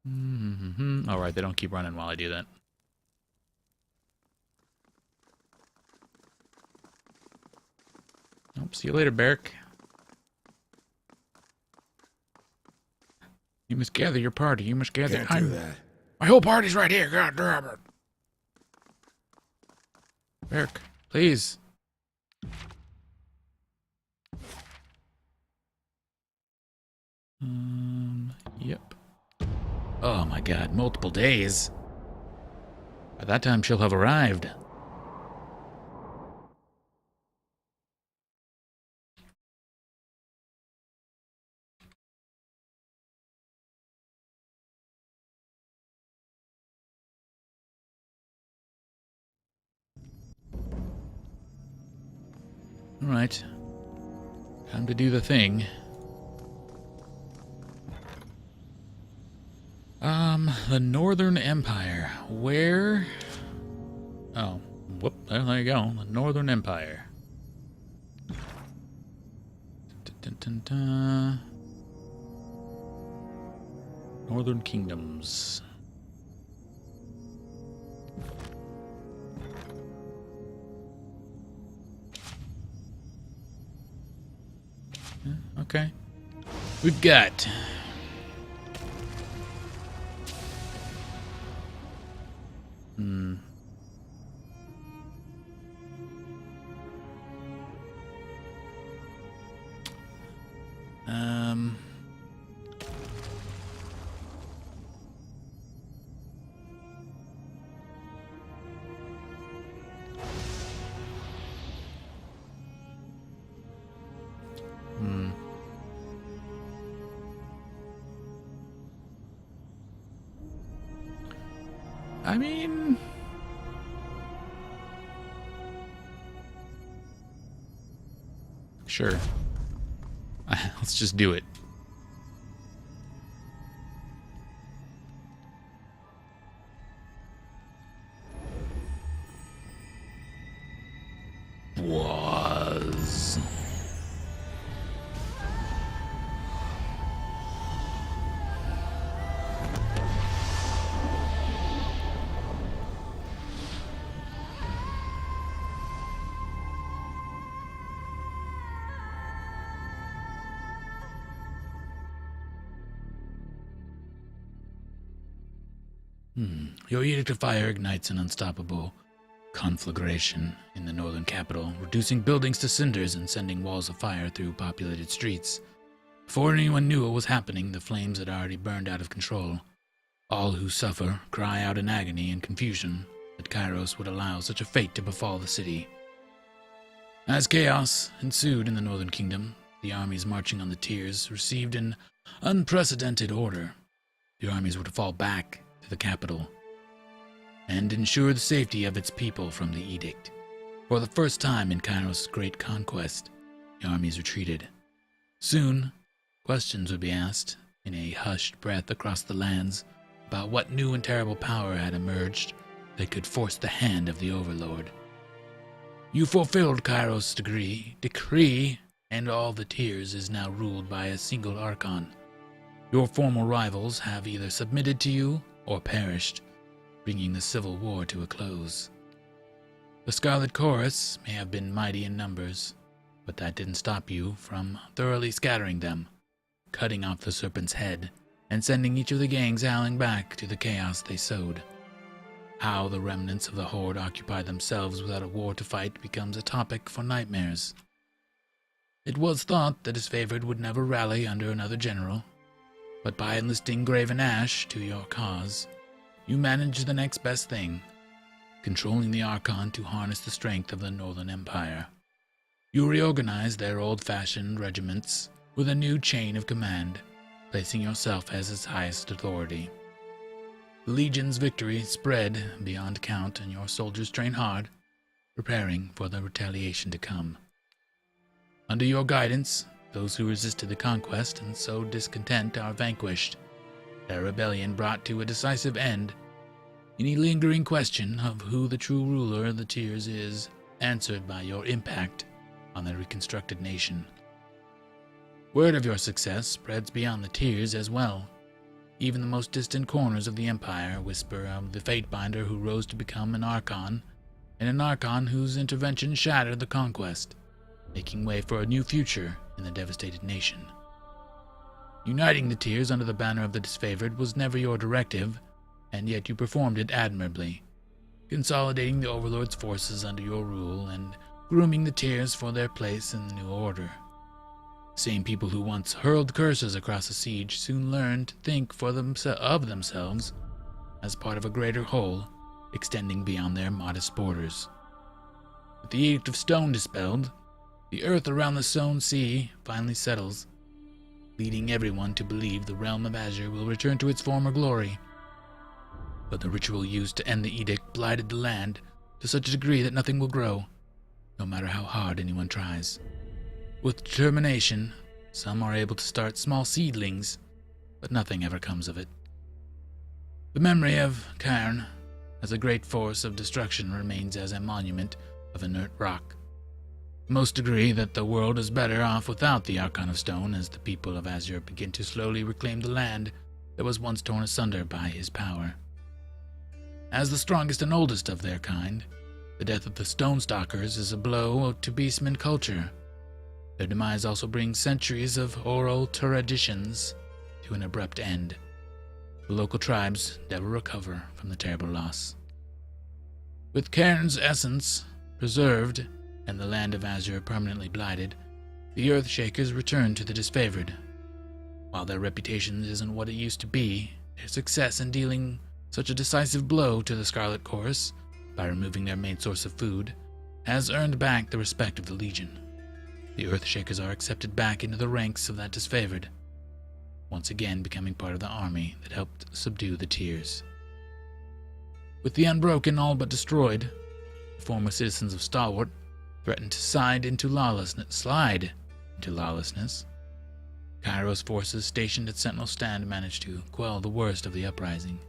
Mm-hmm. All right, they don't keep running while I do that. Oh, see you later, Beric. You must gather your party. You must gather. Can't do that. My whole party's right here. God damn it. Beric, please. Yep. Oh my god, multiple days. By that time, she'll have arrived. Alright. Time to do the thing. The Northern Empire. Where? Oh, whoop, there you go. The Northern Empire. Dun. Northern Kingdoms. Okay. We've got I mean, sure. Let's just do it. Was. Your Edict of Fire ignites an unstoppable conflagration in the northern capital, reducing buildings to cinders and sending walls of fire through populated streets. Before anyone knew what was happening, the flames had already burned out of control. All who suffer cry out in agony and confusion that Kairos would allow such a fate to befall the city. As chaos ensued in the northern kingdom, the armies marching on the tiers received an unprecedented order. The armies were to fall back to the capital and ensure the safety of its people from the edict. For the first time in Kairos' great conquest, the armies retreated. Soon, questions would be asked in a hushed breath across the lands about what new and terrible power had emerged that could force the hand of the Overlord. You fulfilled Kairos' decree, and all the tiers is now ruled by a single Archon. Your former rivals have either submitted to you or perished, bringing the civil war to a close. The Scarlet Chorus may have been mighty in numbers, but that didn't stop you from thoroughly scattering them, cutting off the serpent's head, and sending each of the gangs howling back to the chaos they sowed. How the remnants of the Horde occupy themselves without a war to fight becomes a topic for nightmares. It was thought that his favored would never rally under another general, but by enlisting Graven to your cause, you managed the next best thing, controlling the Archon to harness the strength of the Northern Empire. You reorganized their old-fashioned regiments with a new chain of command, placing yourself as its highest authority. The Legion's victory spread beyond count, and your soldiers train hard, preparing for the retaliation to come. Under your guidance, those who resisted the conquest and sowed discontent are vanquished, their rebellion brought to a decisive end. Any lingering question of who the true ruler of the tiers is answered by your impact on the reconstructed nation. Word of your success spreads beyond the tiers as well. Even the most distant corners of the Empire whisper of the Fatebinder who rose to become an Archon, and an Archon whose intervention shattered the conquest, making way for a new future in the devastated nation. Uniting the tiers under the banner of the disfavored was never your directive, and yet you performed it admirably, consolidating the Overlord's forces under your rule and grooming the tiers for their place in the new order. The same people who once hurled curses across a siege soon learned to think of themselves as part of a greater whole, extending beyond their modest borders. With the Edict of Stone dispelled, the earth around the Sown Sea finally settles, leading everyone to believe the realm of Azure will return to its former glory. But the ritual used to end the edict blighted the land to such a degree that nothing will grow, no matter how hard anyone tries. With determination, some are able to start small seedlings, but nothing ever comes of it. The memory of Cairn as a great force of destruction remains as a monument of inert rock. Most agree that the world is better off without the Archon of Stone as the people of Azure begin to slowly reclaim the land that was once torn asunder by his power. As the strongest and oldest of their kind, the death of the Stonestalkers is a blow to Beastman culture. Their demise also brings centuries of oral traditions to an abrupt end. The local tribes never recover from the terrible loss. With Cairn's essence preserved and the land of Azure permanently blighted, the Earthshakers return to the disfavored. While their reputation isn't what it used to be, their success in dealing such a decisive blow to the Scarlet Chorus, by removing their main source of food, has earned back the respect of the Legion. The Earthshakers are accepted back into the ranks of that disfavored, once again becoming part of the army that helped subdue the Tiers. With the Unbroken all but destroyed, the former citizens of Stalwart threatened to slide into lawlessness. Kairos forces stationed at Sentinel Stand managed to quell the worst of the uprising,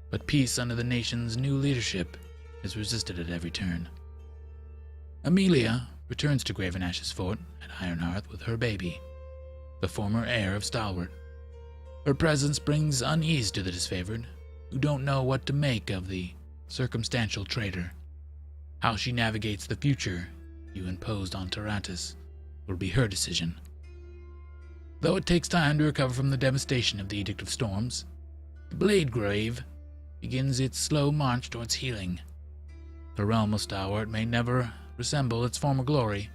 but peace under the nation's new leadership is resisted at every turn. Amelia returns to Graven Ash's fort at Ironhearth with her baby, the former heir of Stalwart. Her presence brings unease to the disfavored, who don't know what to make of the circumstantial traitor. How she navigates the future you imposed on Tyrantus will be her decision. Though it takes time to recover from the devastation of the Edict of Storms, the Blade Grave begins its slow march towards healing. The realm of Stalwart may never resemble its former glory,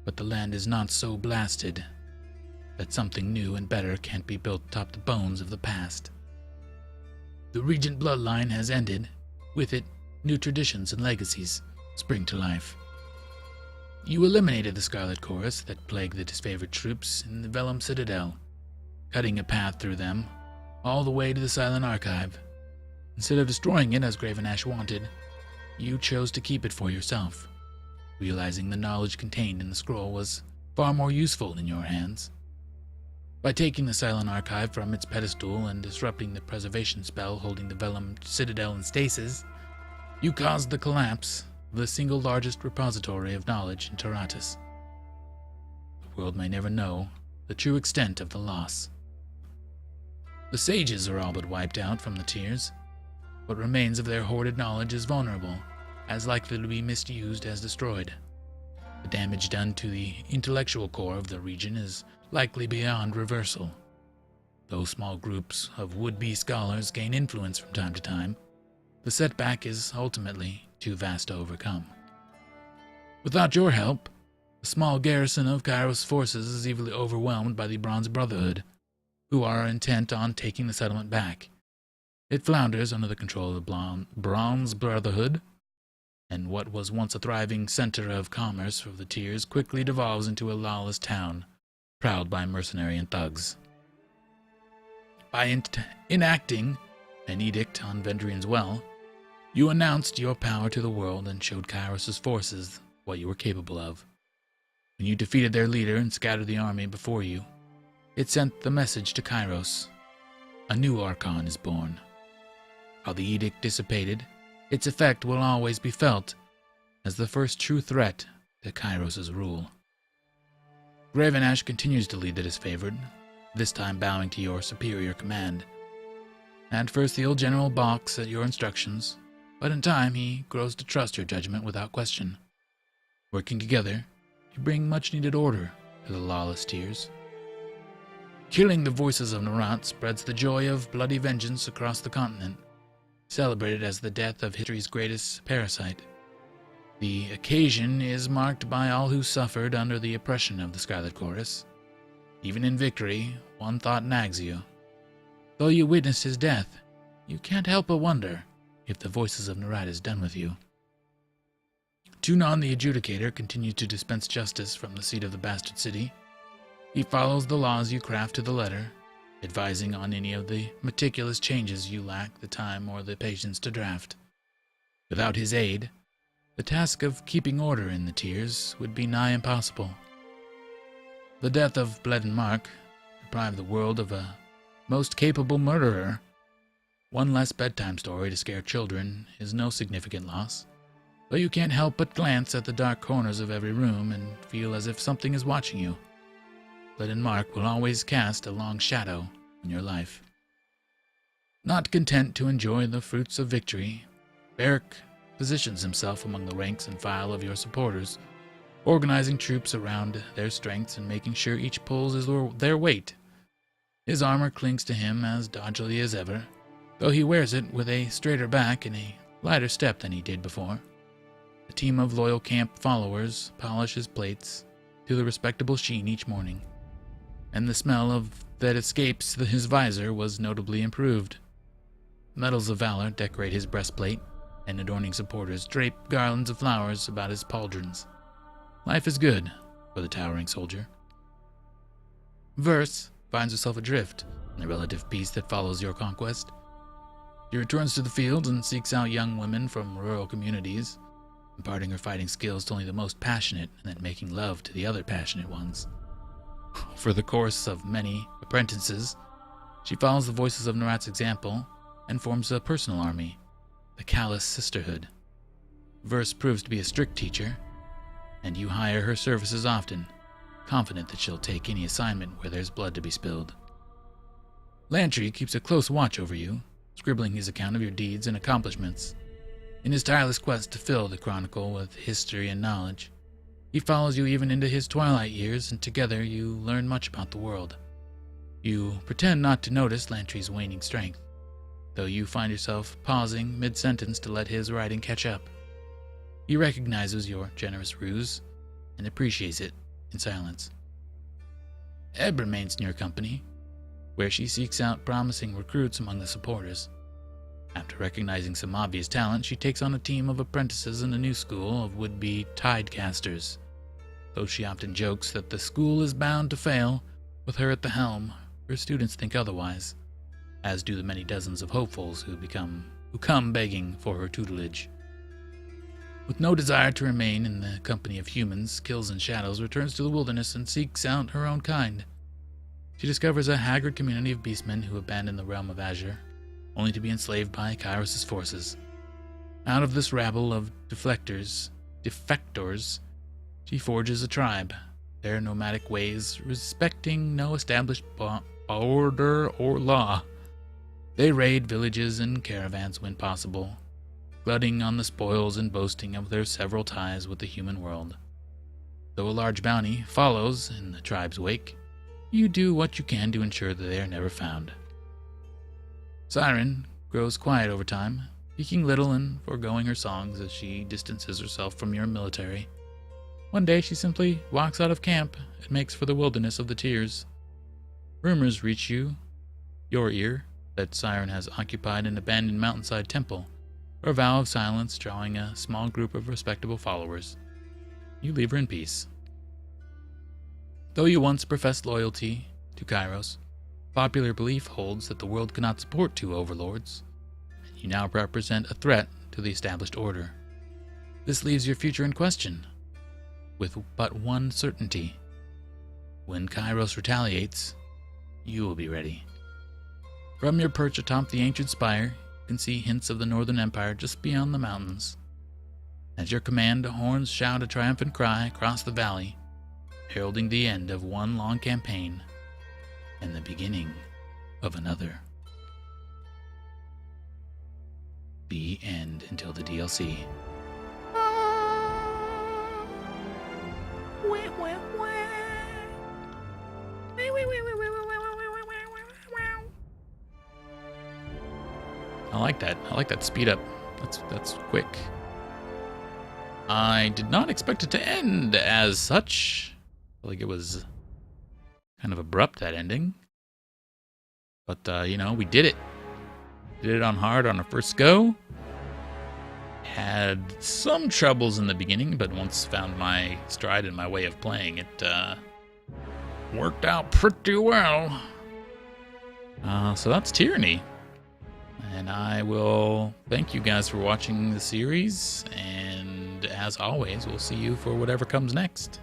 but the land is not so blasted that something new and better can't be built atop the bones of the past. The Regent bloodline has ended. With it, new traditions and legacies spring to life. You eliminated the Scarlet Chorus that plagued the disfavored troops in the Vellum Citadel, cutting a path through them all the way to the Silent Archive. Instead of destroying it as Graven Ash wanted, you chose to keep it for yourself, realizing the knowledge contained in the scroll was far more useful in your hands. By taking the Silent Archive from its pedestal and disrupting the preservation spell holding the Vellum Citadel in stasis, you caused the collapse of the single largest repository of knowledge in Tyrantus. The world may never know the true extent of the loss. The sages are all but wiped out from the Tiers. What remains of their hoarded knowledge is vulnerable, as likely to be misused as destroyed. The damage done to the intellectual core of the region is likely beyond reversal. Though small groups of would-be scholars gain influence from time to time, the setback is ultimately too vast to overcome. Without your help, the small garrison of Kairos forces is easily overwhelmed by the Bronze Brotherhood, who are intent on taking the settlement back. It flounders under the control of the Bronze Brotherhood, and what was once a thriving center of commerce for the Tiers quickly devolves into a lawless town, prowled by mercenary and thugs. By enacting an edict on Vendrian's Well, you announced your power to the world and showed Kairos' forces what you were capable of. When you defeated their leader and scattered the army before you, it sent the message to Kairos. A new Archon is born. While the edict dissipated, its effect will always be felt as the first true threat to Kairos' rule. Graven Ash continues to lead the disfavored, this time bowing to your superior command, At first the old general balks at your instructions, but in time he grows to trust your judgment without question. Working together, you bring much-needed order to the lawless tiers. Killing the voices of Narat spreads the joy of bloody vengeance across the continent, celebrated as the death of history's greatest parasite. The occasion is marked by all who suffered under the oppression of the Scarlet Chorus. Even in victory, one thought nags you. Though you witnessed his death, you can't help but wonder if the voices of Narat is done with you. Tunon the Adjudicator continues to dispense justice from the seat of the Bastard City. He follows the laws you craft to the letter, advising on any of the meticulous changes you lack the time or the patience to draft. Without his aid, the task of keeping order in the tiers would be nigh impossible. The death of Bleden Mark deprived the world of a most capable murderer. One less bedtime story to scare children is no significant loss, though you can't help but glance at the dark corners of every room and feel as if something is watching you. Bleden Mark will always cast a long shadow in your life. Not content to enjoy the fruits of victory, Beric positions himself among the ranks and file of your supporters, organizing troops around their strengths and making sure each pulls their weight. His armor clings to him as doggily as ever, though he wears it with a straighter back and a lighter step than he did before. A team of loyal camp followers polish his plates to the respectable sheen each morning, and the smell that escapes his visor was notably improved. Medals of valor decorate his breastplate, and adorning supporters drape garlands of flowers about his pauldrons. Life is good for the towering soldier. Verse finds herself adrift in the relative peace that follows your conquest. She returns to the field and seeks out young women from rural communities, imparting her fighting skills to only the most passionate and then making love to the other passionate ones. For the course of many apprentices, she follows the voices of Narat's example and forms a personal army, the Callous Sisterhood. Verse proves to be a strict teacher, and you hire her services often, confident that she'll take any assignment where there's blood to be spilled. Lantry keeps a close watch over you, scribbling his account of your deeds and accomplishments. In his tireless quest to fill the chronicle with history and knowledge, he follows you even into his twilight years, and together you learn much about the world. You pretend not to notice Lantry's waning strength, though you find yourself pausing mid-sentence to let his writing catch up. He recognizes your generous ruse and appreciates it in silence. Ebb remains in your company, where she seeks out promising recruits among the supporters. After recognizing some obvious talent, she takes on a team of apprentices in a new school of would-be tidecasters. Though she often jokes that the school is bound to fail, with her at the helm, her students think otherwise, as do the many dozens of hopefuls who come begging for her tutelage. With no desire to remain in the company of humans, Kills and Shadows returns to the wilderness and seeks out her own kind. She discovers a haggard community of beastmen who abandon the realm of Azure, only to be enslaved by Kairos' forces. Out of this rabble of defectors, she forges a tribe, their nomadic ways respecting no established order or law. They raid villages and caravans when possible, glutting on the spoils and boasting of their several ties with the human world. Though a large bounty follows in the tribe's wake, you do what you can to ensure that they are never found. Siren grows quiet over time, speaking little and foregoing her songs as she distances herself from your military. One day she simply walks out of camp and makes for the wilderness of the Tears. Rumors reach your ear, that Siren has occupied an abandoned mountainside temple, or a vow of silence drawing a small group of respectable followers. You leave her in peace. Though you once professed loyalty to Kairos, popular belief holds that the world cannot support two overlords, and you now represent a threat to the established order. This leaves your future in question, with but one certainty. When Kairos retaliates, you will be ready. From your perch atop the ancient spire, you can see hints of the Northern Empire just beyond the mountains. At your command, horns shout a triumphant cry across the valley, heralding the end of one long campaign and the beginning of another. the end until the DLC. I like that. I like that speed up. That's quick. I did not expect it to end as such. I feel like it was kind of abrupt, that ending. But, you know, we did it. Did it on hard on our first go. Had some troubles in the beginning, but once found my stride and my way of playing, it worked out pretty well. So that's Tyranny. And I will thank you guys for watching the series, and as always, we'll see you for whatever comes next.